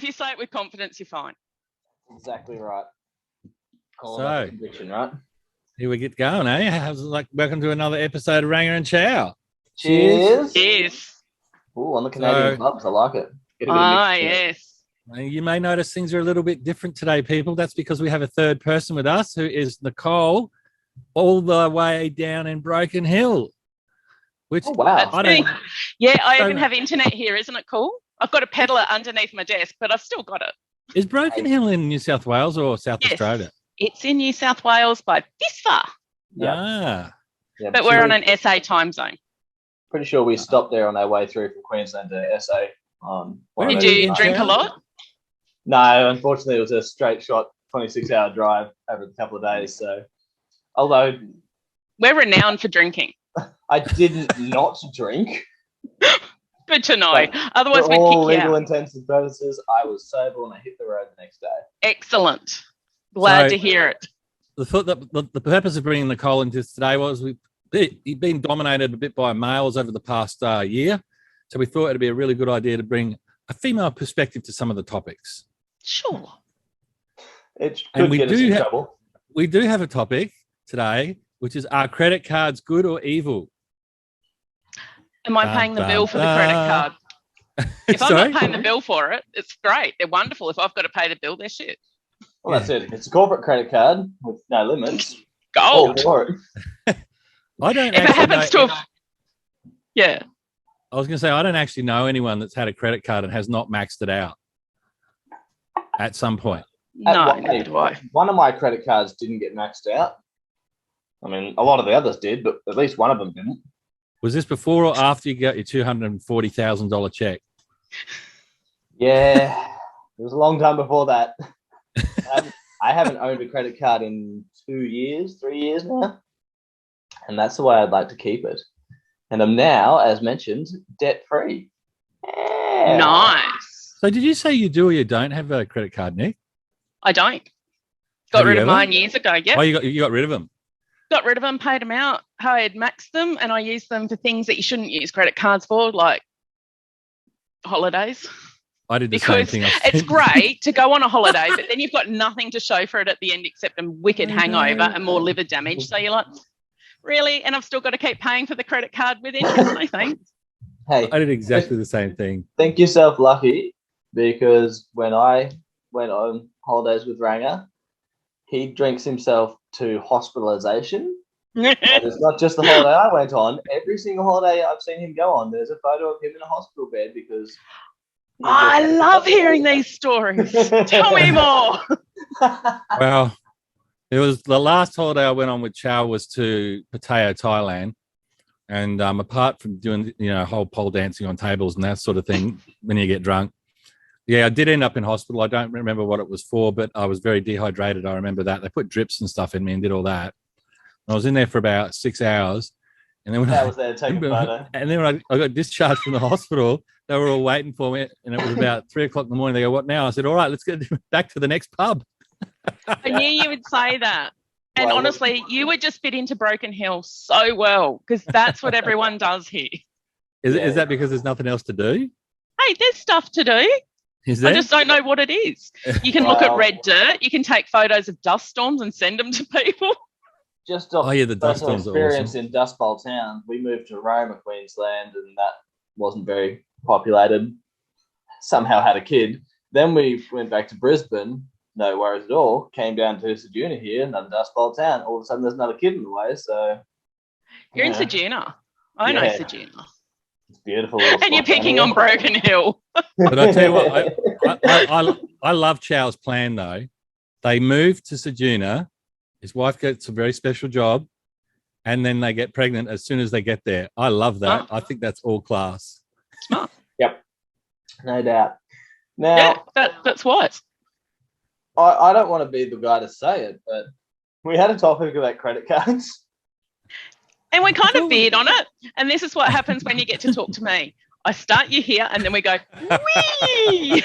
if you say it with confidence, you're fine. Exactly right. So, conviction, right? Here we get going, eh? Welcome to another episode of Ranger and Chow. Cheers. Cheers. Ooh, on the Canadian clubs, I like it. Yes. You may notice things are a little bit different today, people. That's because we have a third person with us, who is Nicole, all the way down in Broken Hill. Which, wow. I even have internet here. Isn't it cool? I've got a peddler underneath my desk, but I've still got it. Is Broken Hill in New South Wales or South Australia? It's in New South Wales by this far. Yeah. But we're on an SA time zone. Pretty sure we stopped there on our way through from Queensland to SA. Did you drink a lot? No, unfortunately, it was a straight shot 26-hour drive over a couple of days. So, although we're renowned for drinking. I didn't not drink. Good to know. Otherwise, we'd kick you out. For all legal intents and purposes, I was sober and I hit the road the next day. Excellent. Glad to hear it. The purpose of bringing Nicole into this today was we've been dominated a bit by males over the past year. So we thought it'd be a really good idea to bring a female perspective to some of the topics. Sure. It could get us in trouble. We do have a topic today, which is, are credit cards good or evil? Am I paying the bill for the credit card? If I'm not paying the bill for it, it's great. They're wonderful. If I've got to pay the bill, they're shit. Well, that's it. It's a corporate credit card with no limits. Gold. For it. I don't. If it happens to yeah. I was going to say, I don't actually know anyone that's had a credit card and has not maxed it out at some point. No, neither do I. One of my credit cards didn't get maxed out. I mean, a lot of the others did, but at least one of them didn't. Was this before or after you got your $240,000 check? Yeah, it was a long time before that. I haven't owned a credit card in 3 years now. And that's the way I'd like to keep it. And I'm now, as mentioned, debt-free. Yeah. Nice. So did you say you do or you don't have a credit card, Nick? I don't. Got rid of mine years ago, yeah. Oh, you got rid of them? Got rid of them, paid them out. I had maxed them, and I used them for things that you shouldn't use credit cards for, like holidays. I did the same thing. It's great to go on a holiday, but then you've got nothing to show for it at the end except a wicked hangover and more liver damage. So you're like, really? And I've still got to keep paying for the credit card with interest? No thanks. Hey, I did exactly the same thing. Think yourself lucky, because when I went on holidays with Ranger, he drinks himself to hospitalization. And it's not just the holiday I went on. Every single holiday I've seen him go on, there's a photo of him in a hospital bed because... I love hearing these stories. Tell me more. Well, it was the last holiday I went on with Chow was to Pattaya, Thailand. And apart from doing, whole pole dancing on tables and that sort of thing when you get drunk, I did end up in hospital. I don't remember what it was for, but I was very dehydrated. I remember that. They put drips and stuff in me and did all that. I was in there for about 6 hours. And then when I was there to take a photo. And then when I got discharged from the hospital, they were all waiting for me. And it was about 3 o'clock in the morning. They go, what now? I said, all right, let's get back to the next pub. I knew you would say that. And honestly, you would just fit into Broken Hill so well, because that's what everyone does here. Is that because there's nothing else to do? Hey, there's stuff to do. Is there? I just don't know what it is. You can look at red dirt. You can take photos of dust storms and send them to people. Just off the dust storms experience awesome. In Dust Bowl Town, we moved to Roma, Queensland, and that wasn't very populated. Somehow had a kid. Then we went back to Brisbane, no worries at all. Came down to Ceduna here, another Dust Bowl Town. All of a sudden, there's another kid in the way. So you're in Ceduna. I know Ceduna. It's beautiful. And you're picking on Broken Hill. But I tell you what, I love Chow's plan though. They move to Ceduna. His wife gets a very special job, and then they get pregnant as soon as they get there. I love that. I think that's all class. Smart. Yep. No doubt. Now, that's what. I don't want to be the guy to say it, but we had a topic about credit cards. And we kind of veered on it. And this is what happens when you get to talk to me. I start you here, and then we go, wee!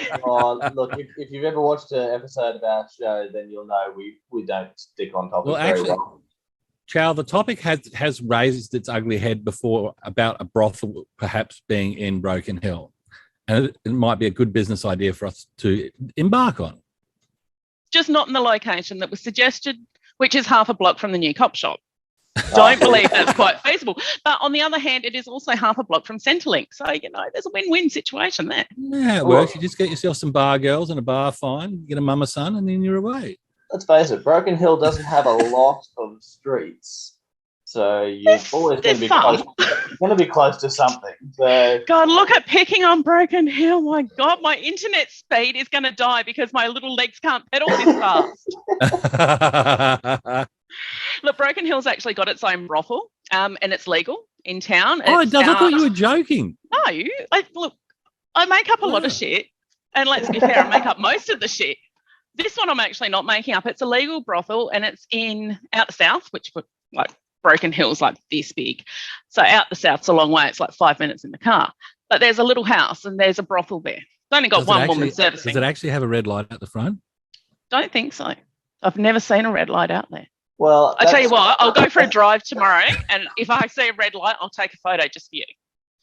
Look, if you've ever watched an episode of our show, then you'll know we don't stick on topics very well. Chow, the topic has raised its ugly head before about a brothel perhaps being in Broken Hill. And it might be a good business idea for us to embark on. Just not in the location that was suggested, which is half a block from the new cop shop. Don't believe that's quite feasible. But on the other hand, it is also half a block from Centrelink. So, there's a win-win situation there. Yeah, it works. You just get yourself some bar girls and a bar fine, get a mama son, and then you're away. Let's face it, Broken Hill doesn't have a lot of streets. So you're always going to be close. You're going to be close to something. So God, look at picking on Broken Hill. My God, my internet speed is going to die because my little legs can't pedal this fast. Look, Broken Hill's actually got its own brothel, and it's legal in town. Oh, it does. I thought you were joking. No, I make up a lot of shit, and let's be fair, I make up most of the shit. This one I'm actually not making up. It's a legal brothel, and it's out south, which Broken Hill's like this big. So out the south's a long way. It's like 5 minutes in the car. But there's a little house and there's a brothel there. It's only got one woman servicing. Does it actually have a red light at the front? Don't think so. I've never seen a red light out there. Well, I tell you what, I'll go for a drive tomorrow, and if I see a red light, I'll take a photo just for you.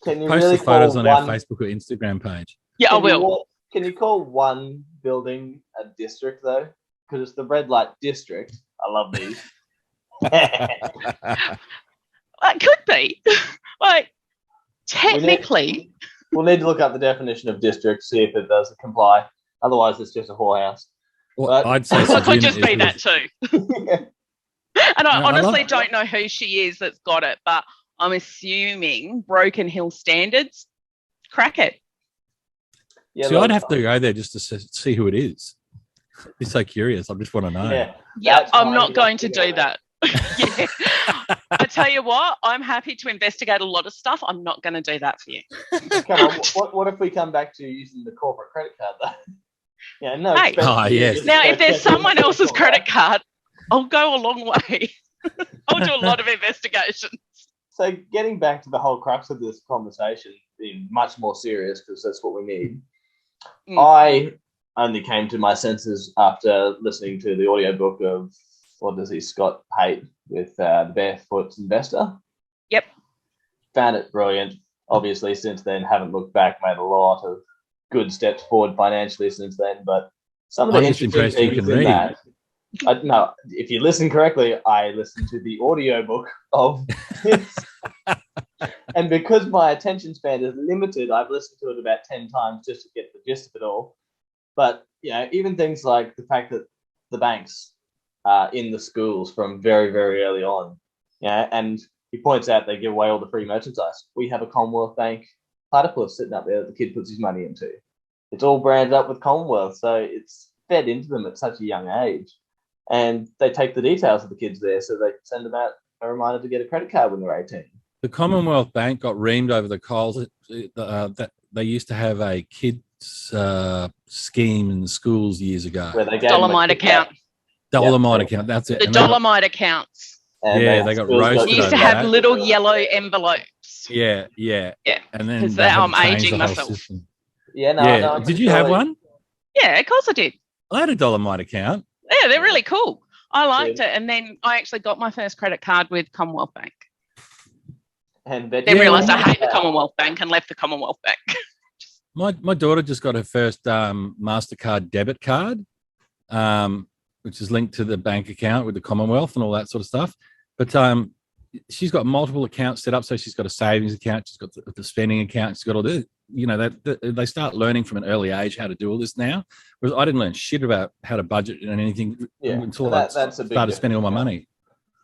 Can you post really the photos on our one, Facebook or Instagram page? Yeah, I will. Can you call one building a district though? Because it's the red light district. I love these. It could be. Technically. We'll need to look up the definition of district, see if it does comply. Otherwise, it's just a whorehouse. Well, I'd say it could just be that too. Yeah. And I honestly don't know who she is that's got it, but I'm assuming Broken Hill standards, crack it. Yeah, see, I'd have to go there just to see who it is. I'd be so curious. I just want to know. Yeah, I'm not going to do that. Yeah. I tell you what, I'm happy to investigate a lot of stuff. I'm not going to do that for you. Come on, what if we come back to using the corporate credit card though? Yeah, no. Hey. Oh, yes. Now, if there's someone else's credit card, I'll go a long way. I'll do a lot of investigation. So getting back to the whole crux of this conversation, being much more serious because that's what we need. I only came to my senses after listening to the audiobook of, Scott Pate with the Barefoot Investor. Yep. Found it brilliant. Obviously, since then, haven't looked back, made a lot of good steps forward financially since then. But some of the interesting things in that. No, if you listen correctly, I listened to the audiobook of this. And because my attention span is limited, I've listened to it about 10 times just to get the gist of it all. But, even things like the fact that the banks are in the schools from very, very early on. And he points out they give away all the free merchandise. We have a Commonwealth Bank platypus sitting up there that the kid puts his money into. It's all branded up with Commonwealth, so it's fed into them at such a young age. And they take the details of the kids there, so they send them out a reminder to get a credit card when they're 18. The Commonwealth Bank got reamed over the coals. That they used to have a kids scheme in the schools years ago. Where they gave Dolomite account. Dolomite account, that's it. The Dolomite accounts. Yeah, they got roasted. You used to have little yellow envelopes. Yeah. And then because I'm aging myself. System. No. Did you have one? Yeah, of course I did. I had a Dolomite account. Yeah, they're really cool. I liked it. And then I actually got my first credit card with Commonwealth Bank. And then realised I hate the Commonwealth Bank and left the Commonwealth Bank. My daughter just got her first MasterCard debit card, which is linked to the bank account with the Commonwealth and all that sort of stuff. But she's got multiple accounts set up. So she's got a savings account, she's got the spending account, she's got all this. They start learning from an early age how to do all this now. Whereas I didn't learn shit about how to budget and anything until I started spending all my money.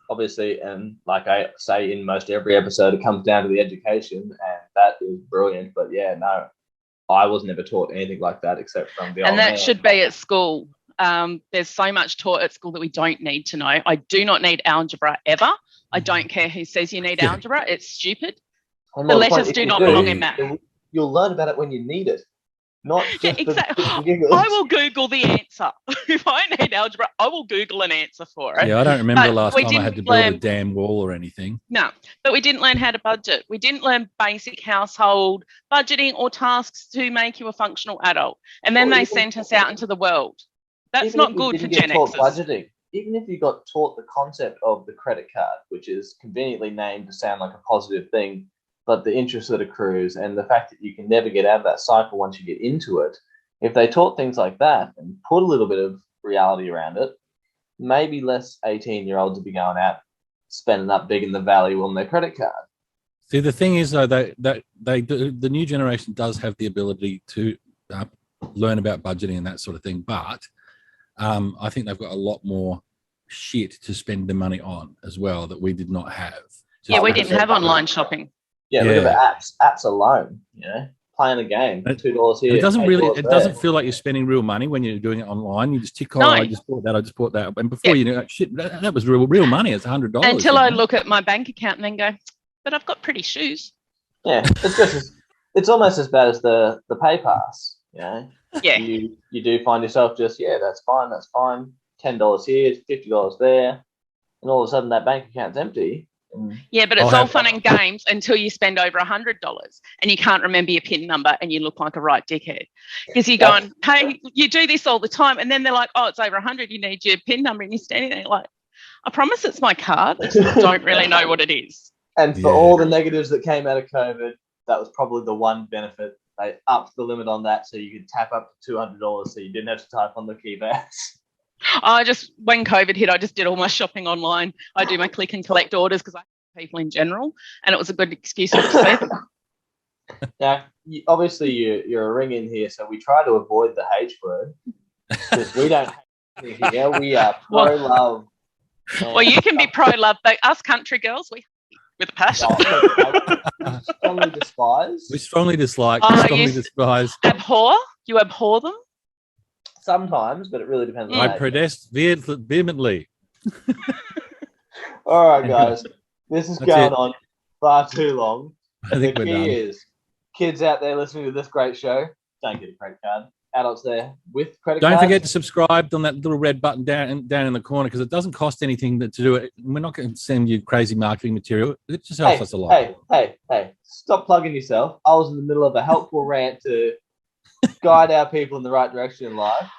Obviously, and like I say in most every episode, it comes down to the education, and that is brilliant. But I was never taught anything like that except from the old man. Should be at school. There's so much taught at school that we don't need to know. I do not need algebra ever. I don't care who says you need algebra. It's stupid. The letters do not belong in math. You'll learn about it when you need it. Not just exactly. I will Google the answer. If I need algebra, I will Google an answer for it. Yeah, I don't remember the last time I had to build a damn wall or anything. No, but we didn't learn how to budget. We didn't learn basic household budgeting or tasks to make you a functional adult. And then they sent us out into the world. That's not good for Gen Xers. Budgeting. Even if you got taught the concept of the credit card, which is conveniently named to sound like a positive thing, but the interest that accrues and the fact that you can never get out of that cycle once you get into it. If they taught things like that and put a little bit of reality around it, maybe less 18-year-olds would be going out spending up big in the value on their credit card. See, the thing is, though, the new generation does have the ability to learn about budgeting and that sort of thing, but I think they've got a lot more shit to spend the money on as well that we did not have. Yeah, we didn't have online shopping. Yeah, look at the apps alone, playing a game, $2 here. It doesn't really, it there. doesn't feel like you're spending real money when you're doing it online. You just tick, I just bought that. And before you know, shit, that was real money. It's $100. Until I look at my bank account and then go, but I've got pretty shoes. Yeah, it's almost as bad as the pay pass. Yeah. You do find yourself just, that's fine. $10 here, $50 there. And all of a sudden that bank account's empty. Yeah, but it's all fun and games until you spend over $100 and you can't remember your PIN number and you look like a right dickhead. Because you're going, hey, you do this all the time. And then they're like, oh, it's over 100. You need your PIN number. And you're standing there like, I promise it's my card. I just don't really know what it is. And for all the negatives that came out of COVID, that was probably the one benefit. They upped the limit on that so you could tap up to $200 so you didn't have to type on the keypads. When COVID hit, I just did all my shopping online. I do my click and collect orders because I hate people in general, and it was a good excuse to say them. Now, obviously, you're a ring in here, so we try to avoid the H word because we don't hate it here. We are pro-love. Well, you can be pro-love, but us country girls, we hate with a passion. Strongly despise. We strongly dislike. We strongly despise. Abhor? You abhor them? Sometimes, but it really depends on I protest vehemently. All right, guys. This is going on far too long. I think the we're done. key is, kids out there listening to this great show, don't get a credit card. Adults there with credit cards. Don't forget to subscribe on that little red button down in the corner because it doesn't cost anything to do it. We're not going to send you crazy marketing material. It just helps us a lot. Hey. Stop plugging yourself. I was in the middle of a helpful rant to guide our people in the right direction in life,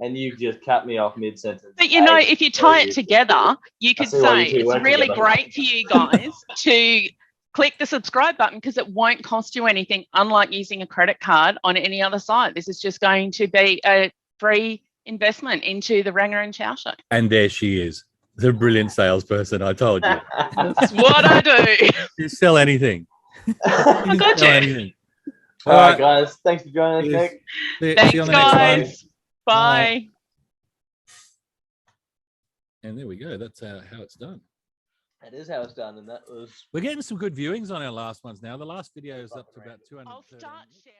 and you've just cut me off mid-sentence. But if you tie it together, you could say it's really great for you guys to click the subscribe button because it won't cost you anything, unlike using a credit card on any other site. This is just going to be a free investment into the Ranger and Chow show. And there she is, the brilliant salesperson. I told you. That's what I do. You sell anything. I got you. Anything. All right, guys. Thanks for joining us, Nick. Thanks, see you on the next guys. one. Bye. And there we go. That's how it's done. That is how it's done, and that was. We're getting some good viewings on our last ones now. The last video is up to about 200. I'll start sharing.